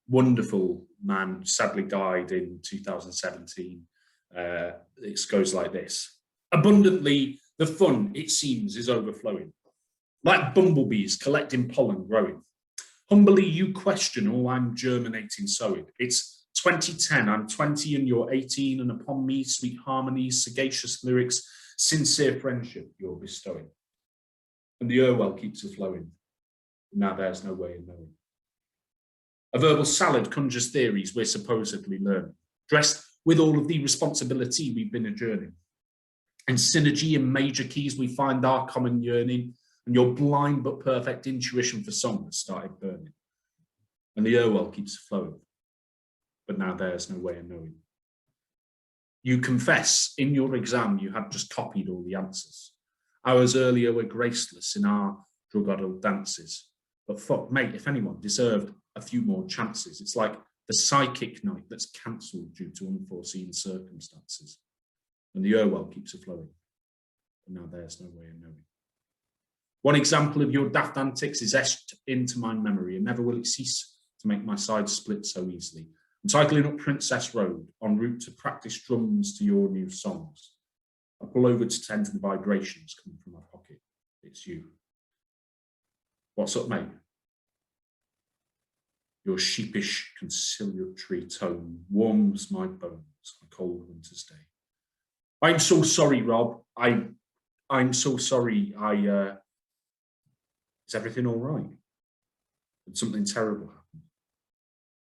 wonderful man, sadly died in 2017. It goes like this. Abundantly, the fun, it seems, is overflowing. Like bumblebees collecting pollen growing. Humbly you question all I'm germinating sowing. It's 2010, I'm 20 and you're 18, and upon me sweet harmonies, sagacious lyrics, sincere friendship you're bestowing. And the Urwell keeps a-flowing. Now there's no way of knowing. A verbal salad conjures theories we're supposedly learning, dressed with all of the responsibility we've been adjourning. In synergy and major keys we find our common yearning, and your blind but perfect intuition for song has started burning. And the Urwell keeps flowing, but now there's no way of knowing. You confess in your exam you had just copied all the answers. Hours earlier were graceless in our drug-addled dances. But fuck, mate, if anyone deserved a few more chances, it's like the psychic night that's cancelled due to unforeseen circumstances. And the Urwell keeps a-flowing, but now there's no way of knowing. One example of your daft antics is etched into my memory, and never will it cease to make my sides split so easily. I'm cycling up Princess Road, en route to practice drums to your new songs. I pull over to tend to the vibrations coming from my pocket. It's you. What's up, mate? Your sheepish, conciliatory tone warms my bones on a cold winter's day. I'm so sorry, Rob. I'm so sorry. Is everything all right? Did something terrible happen?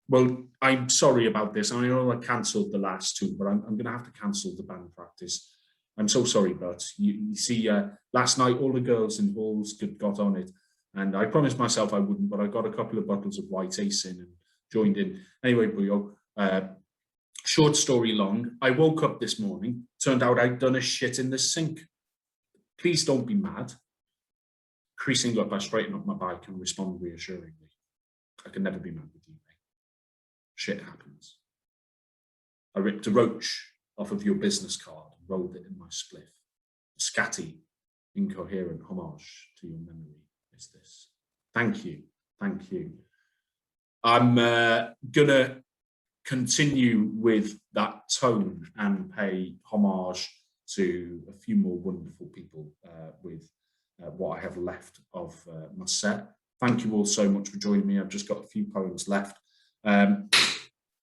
Well, I'm sorry about this. I know I cancelled the last two, but I'm going to have to cancel the band practice. I'm so sorry, but you see, last night all the girls in halls got on it, and I promised myself I wouldn't, but I got a couple of bottles of White Ace in and joined in. Anyway, Buyo, short story long, I woke up this morning, turned out I'd done a shit in the sink. Please don't be mad. Creasing up, I straighten up my bike and respond reassuringly. I can never be mad with you, mate. Shit happens. I ripped a roach off of your business card and rolled it in my spliff. A scatty, incoherent homage to your memory is this. Thank you. Thank you. I'm gonna continue with that tone and pay homage to a few more wonderful people with what I have left of my set. Thank you all so much for joining me. I've just got a few poems left.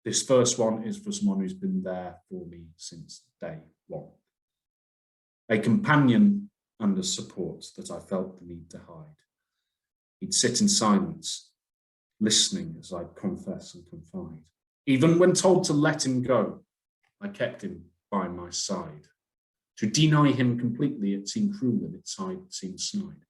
This first one is for someone who's been there for me since day one. A companion and a support that I felt the need to hide. He'd sit in silence, listening as I'd confess and confide. Even when told to let him go, I kept him by my side. To deny him completely, it seemed cruel and its side seemed snide.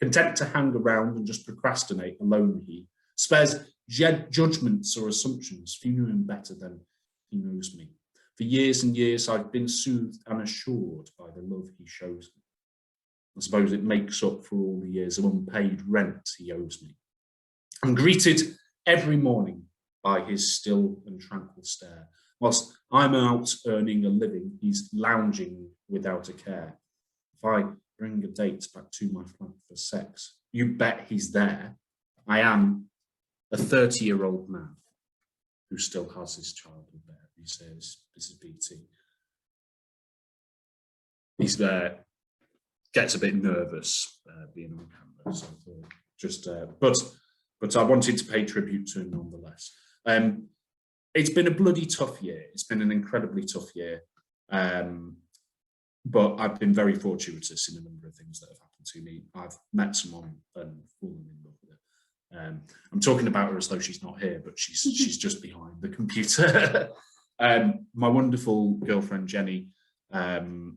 Content to hang around and just procrastinate alone, he spares judgments or assumptions. Few knew him better than he knows me. For years and years, I've been soothed and assured by the love he shows me. I suppose it makes up for all the years of unpaid rent he owes me. I'm greeted every morning by his still and tranquil stare. Whilst I'm out earning a living, he's lounging without a care. If I bring a date back to my flat for sex, you bet he's there. I am a 30-year-old man who still has his childhood there. He says, this is BT. He's there, gets a bit nervous being on camera, so just, but I wanted to pay tribute to him nonetheless. It's been a bloody tough year. It's been an incredibly tough year. But I've been very fortuitous in a number of things that have happened to me. I've met someone and fallen in love with her. I'm talking about her as though she's not here, but she's just behind the computer. My wonderful girlfriend, Jenny. I'm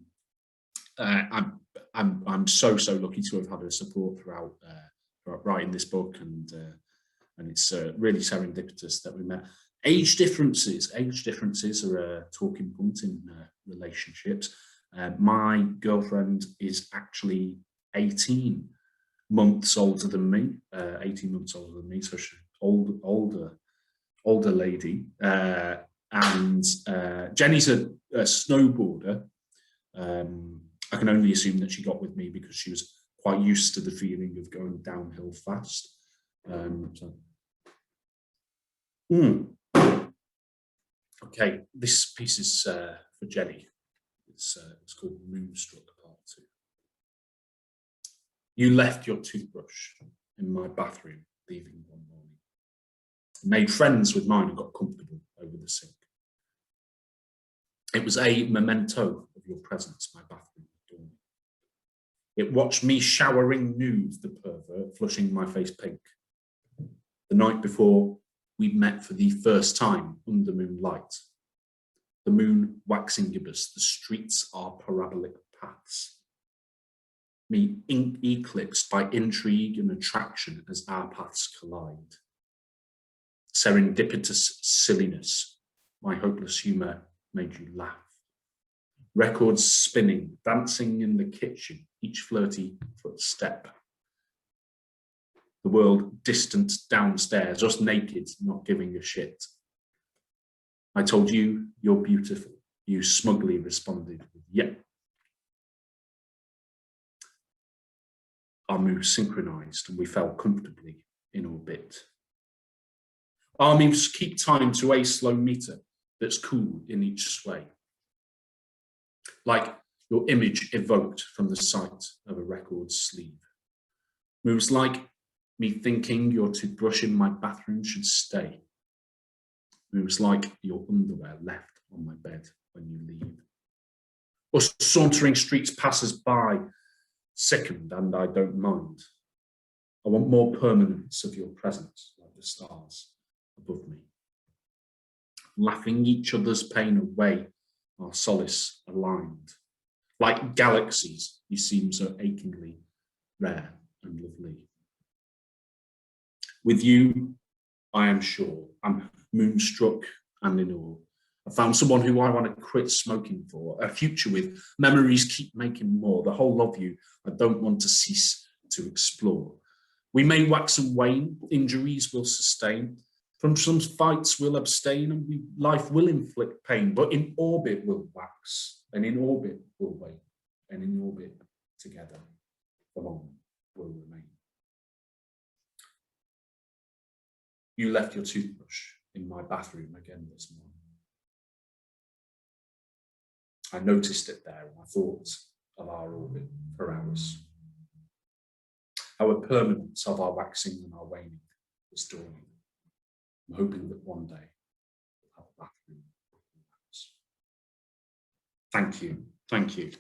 so lucky to have had her support throughout writing this book, and it's really serendipitous that we met. Age differences are a talking point in relationships. My girlfriend is actually 18 months older than me, so she's older older lady, and Jenny's a snowboarder. I can only assume that she got with me because she was quite used to the feeling of going downhill fast. Okay, this piece is for Jenny. It's called Moonstruck Part 2. You left your toothbrush in my bathroom, leaving one morning. Made friends with mine and got comfortable over the sink. It was a memento of your presence, my bathroom door. It watched me showering nude, the pervert, flushing my face pink. The night before, we met for the first time under moonlight. The moon waxing gibbous, the streets are parabolic paths. Me eclipsed by intrigue and attraction as our paths collide. Serendipitous silliness, my hopeless humour made you laugh. Records spinning, dancing in the kitchen, each flirty footstep. The world distant downstairs, us naked, not giving a shit. I told you, you're beautiful. You smugly responded with, yep. Our moves synchronized and we fell comfortably in orbit. Our moves keep time to a slow meter that's cool in each sway. Like your image evoked from the sight of a record sleeve. Moves like me thinking your toothbrush in my bathroom should stay. Moves like your underwear left on my bed when you leave. Us sauntering streets passers by, sickened and I don't mind. I want more permanence of your presence, like the stars above me. Laughing each other's pain away, our solace aligned. Like galaxies, you seem so achingly rare and lovely. With you, I am sure, I'm moonstruck and in awe. I found someone who I want to quit smoking for, a future with memories keep making more, the whole of you I don't want to cease to explore. We may wax and wane, injuries will sustain, from some fights we'll abstain, and life will inflict pain, but in orbit we'll wax, and in orbit we'll wait, and in orbit together, for long will remain. You left your toothbrush in my bathroom again this morning. I noticed it there and I thought of our orbit for hours. Our permanence of our waxing and our waning was dawning. I'm hoping that one day we'll have a bathroom. Thank you, thank you.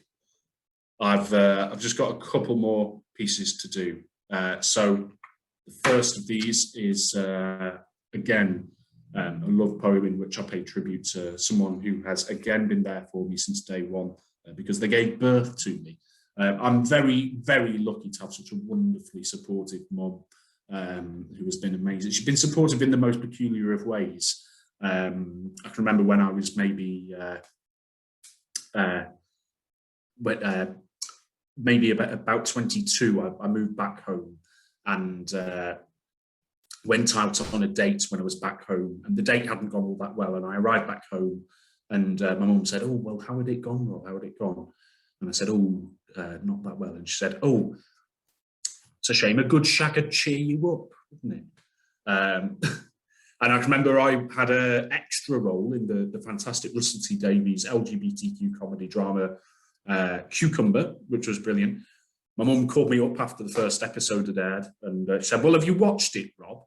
I've just got a couple more pieces to do. So the first of these is, again, a love poem in which I pay tribute to someone who has again been there for me since day one because they gave birth to me. I'm very, very lucky to have such a wonderfully supportive mum who has been amazing. She's been supportive in the most peculiar of ways. I can remember when I was maybe about 22, I moved back home and went out on a date when I was back home, and the date hadn't gone all that well, and I arrived back home and my mum said, oh, well, how had it gone, Rob? How had it gone? And I said, oh, not that well. And she said, oh, it's a shame, a good shag would cheer you up, wouldn't it? And I remember I had an extra role in the fantastic Russell T Davies LGBTQ comedy drama Cucumber, which was brilliant. My mum called me up after the first episode had aired and she said, well, have you watched it, Rob?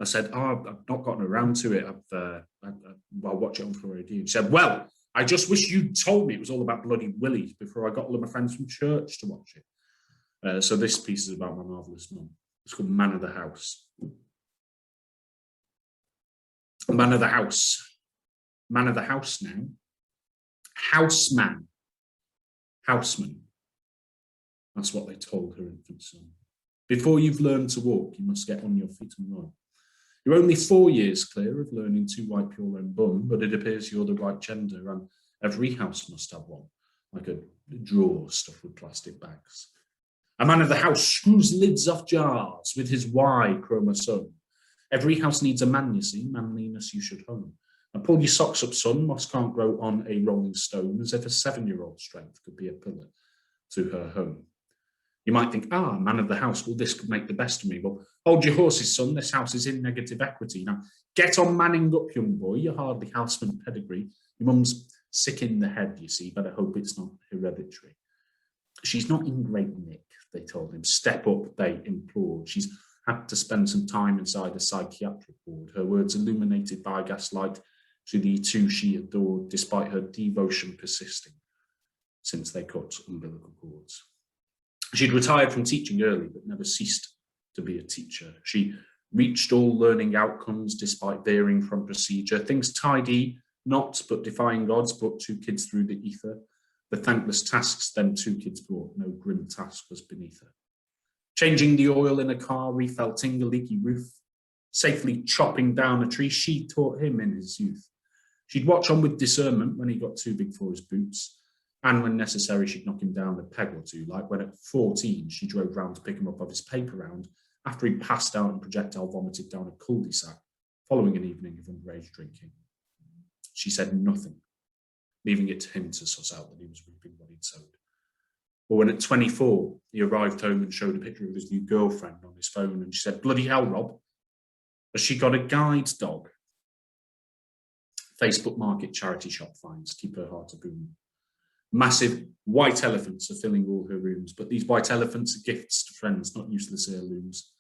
I said, oh, I've not gotten around to it. I'll watch it on Florida. She said, well, I just wish you'd told me it was all about Bloody Willie before I got all of my friends from church to watch it. So this piece is about my marvellous mum. It's called Man of the House. Man of the house. Man of the house now. Houseman. Houseman. That's what they told her infant son. Before you've learned to walk, you must get on your feet and run. You're only 4 years clear of learning to wipe your own bum, but it appears you're the right gender, and every house must have one, like a drawer stuffed with plastic bags. A man of the house screws lids off jars with his Y chromosome. Every house needs a man, you see, manliness you should hone. And pull your socks up, son, moss can't grow on a rolling stone, as if a 7-year-old's strength could be a pillar to her home. You might think, man of the house, will this make the best of me? Well, hold your horses, son, this house is in negative equity. Now, get on manning up, young boy, you're hardly houseman pedigree. Your mum's sick in the head, you see, but I hope it's not hereditary. She's not in great nick, they told him. Step up, they implored. She's had to spend some time inside a psychiatric ward, her words illuminated by gaslight to the two she adored, despite her devotion persisting since they cut umbilical cords. She'd retired from teaching early, but never ceased to be a teacher. She reached all learning outcomes despite veering from procedure. Things tidy, not but defying gods, put 2 kids through the ether. The thankless tasks them 2 kids brought, no grim task was beneath her. Changing the oil in a car, refelting a leaky roof, safely chopping down a tree, she taught him in his youth. She'd watch on with discernment when he got too big for his boots, and when necessary, she'd knock him down a peg or two, like when at 14, she drove round to pick him up off his paper round after he passed out and projectile vomited down a cul-de-sac following an evening of underage drinking. She said nothing, leaving it to him to suss out that he was reaping what he'd sowed. But when at 24, he arrived home and showed a picture of his new girlfriend on his phone, and she said, "Bloody hell, Rob, has she got a guide dog?" Facebook Market charity shop finds keep her heart a boom. Massive white elephants are filling all her rooms, but these white elephants are gifts to friends, not useless heirlooms.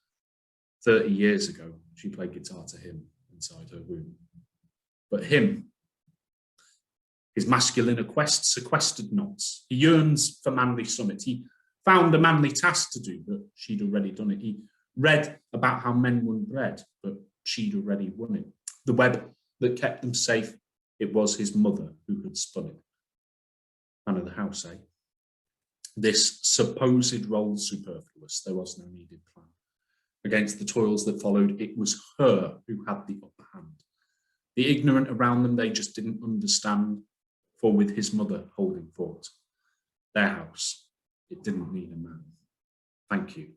30 years ago, she played guitar to him inside her womb. But him, his masculine quest sequestered knots. He yearns for manly summit. He found a manly task to do, but she'd already done it. He read about how men won bread, but she'd already won it. The web that kept them safe, it was his mother who had spun it. Man of the house, eh? This supposed role superfluous, there was no needed plan. Against the toils that followed, it was her who had the upper hand. The ignorant around them, they just didn't understand, for with his mother holding fort, their house, it didn't need a man. Thank you.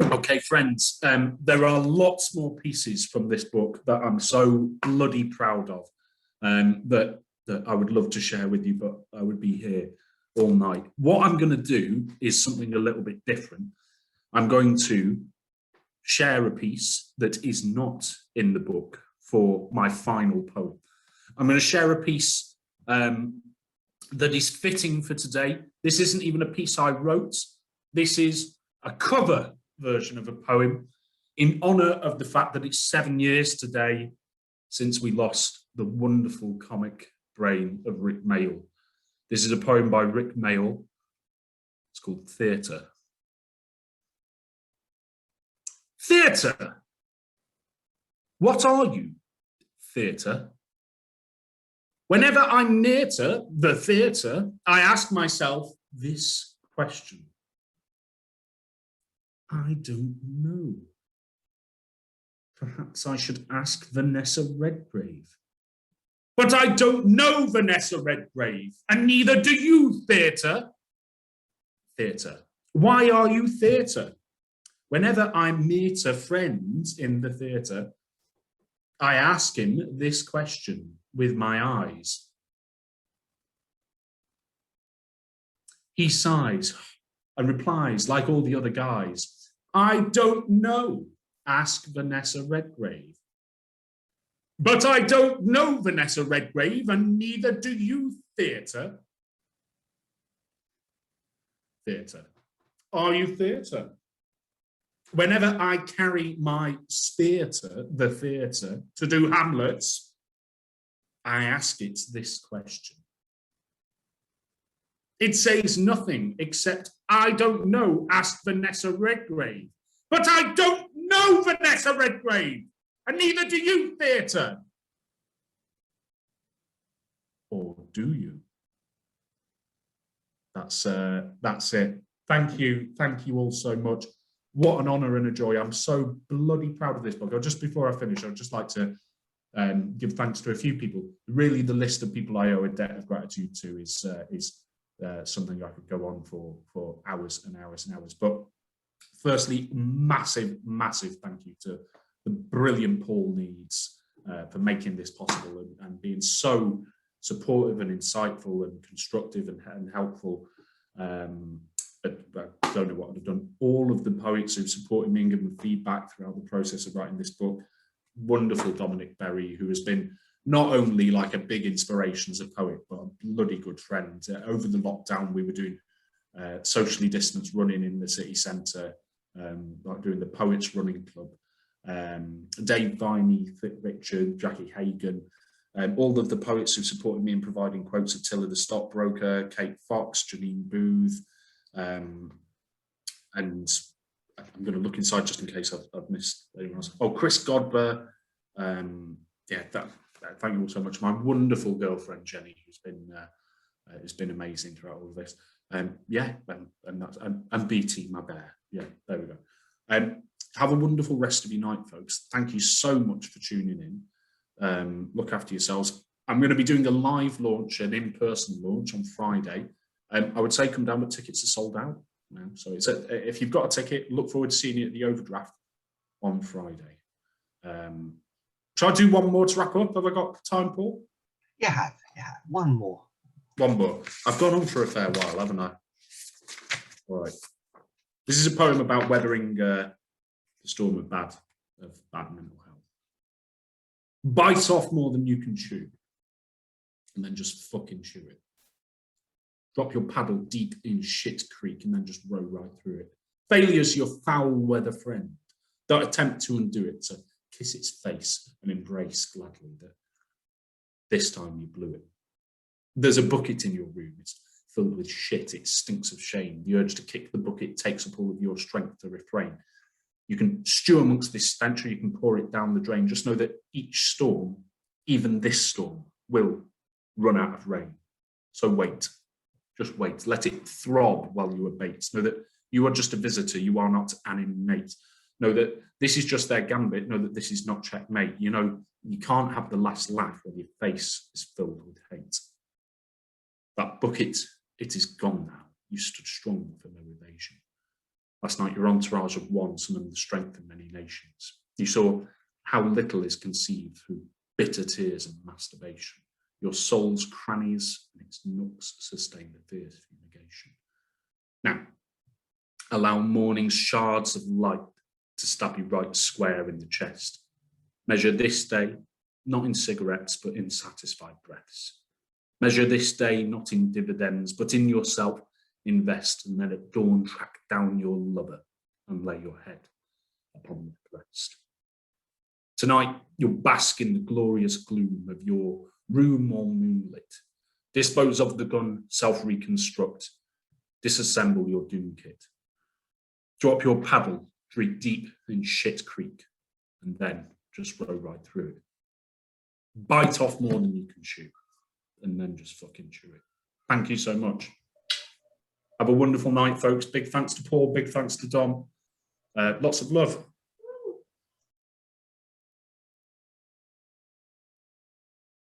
Okay, friends, there are lots more pieces from this book that I'm so bloody proud of, that I would love to share with you, but I would be here all night. What I'm going to do is something a little bit different. I'm going to share a piece that is not in the book for my final poem. I'm going to share a piece that is fitting for today. This isn't even a piece I wrote. This is a cover version of a poem in honor of the fact that it's 7 years today since we lost the wonderful comic brain of Rick Mayall. This is a poem by Rick Mayall. It's called Theatre. Theatre. What are you, theatre? Whenever I'm near to the theatre, I ask myself this question. I don't know. Perhaps I should ask Vanessa Redgrave. But I don't know Vanessa Redgrave, and neither do you, theatre. Theatre. Why are you theatre? Whenever I meet a friend in the theatre, I ask him this question with my eyes. He sighs and replies, like all the other guys, I don't know. Ask Vanessa Redgrave. But I don't know Vanessa Redgrave, and neither do you, theatre. Theatre. Are you theatre? Whenever I carry my spear to the theatre to do Hamlets, I ask it this question. It says nothing except, I don't know, ask Vanessa Redgrave. But I don't know Vanessa Redgrave, and neither do you, theatre. Or do you? That's it. Thank you all so much. What an honour and a joy. I'm so bloody proud of this book. Just before I finish, I'd just like to give thanks to a few people. Really, the list of people I owe a debt of gratitude to is something I could go on for hours and hours and hours. But firstly, massive thank you to the brilliant Paul Needs for making this possible and being so supportive and insightful and constructive and helpful. I don't know what I'd have done. All of the poets who've supported me and given me feedback throughout the process of writing this book. Wonderful Dominic Berry, who has been not only like a big inspiration as a poet, but a bloody good friend. Over the lockdown, we were doing socially distanced running in the city centre, like doing the Poets Running Club. Dave Viney, Richard, Jackie Hagan, all of the poets who supported me in providing quotes, Attila the Stockbroker, Kate Fox, Janine Booth, and I'm going to look inside just in case I've missed anyone else. Oh, Chris Godber. Thank you all so much. My wonderful girlfriend Jenny, who's been amazing throughout all of this. And BT, my bear. Yeah, there we go. Have a wonderful rest of your night, folks. Thank you so much for tuning in. Look after yourselves. I'm going to be doing a live launch, an in-person launch on Friday. I would say come down, but tickets are sold out now. So if you've got a ticket, look forward to seeing you at the Overdraft on Friday. Shall I do one more to wrap up? Have I got time, Paul? Yeah, one more. One more. I've gone on for a fair while, haven't I? All right. This is a poem about weathering the storm of bad mental health. Bite off more than you can chew, and then just fucking chew it. Drop your paddle deep in shit creek and then just row right through it. Failure's your foul weather friend. Don't attempt to undo it, so kiss its face and embrace gladly that this time you blew it. There's a bucket in your room. It's filled with shit. It stinks of shame. The urge to kick the bucket takes up all of your strength to refrain. You can stew amongst this stench or you can pour it down the drain. Just know that each storm, even this storm, will run out of rain. So wait. Just wait. Let it throb while you abate. Know that you are just a visitor. You are not an inmate. Know that this is just their gambit. Know that this is not checkmate. You know, you can't have the last laugh when your face is filled with hate. That bucket, it is gone now. You stood strong for no evasion. Last night, your entourage of one summoned the strength of many nations. You saw how little is conceived through bitter tears and masturbation. Your soul's crannies and its nooks sustain the fierce fumigation. Now, allow morning's shards of light to stab you right square in the chest. Measure this day, not in cigarettes, but in satisfied breaths. Measure this day, not in dividends, but in yourself. Invest, and then at dawn track down your lover and lay your head upon the breast. Tonight, you'll bask in the glorious gloom of your room all moonlit. Dispose of the gun, self-reconstruct. Disassemble your doom kit. Drop your paddle, drink deep in shit creek, and then just row right through it. Bite off more than you can chew, and then just fucking chew it. Thank you so much. Have a wonderful night, folks. Big thanks to Paul, big thanks to Dom. Lots of love.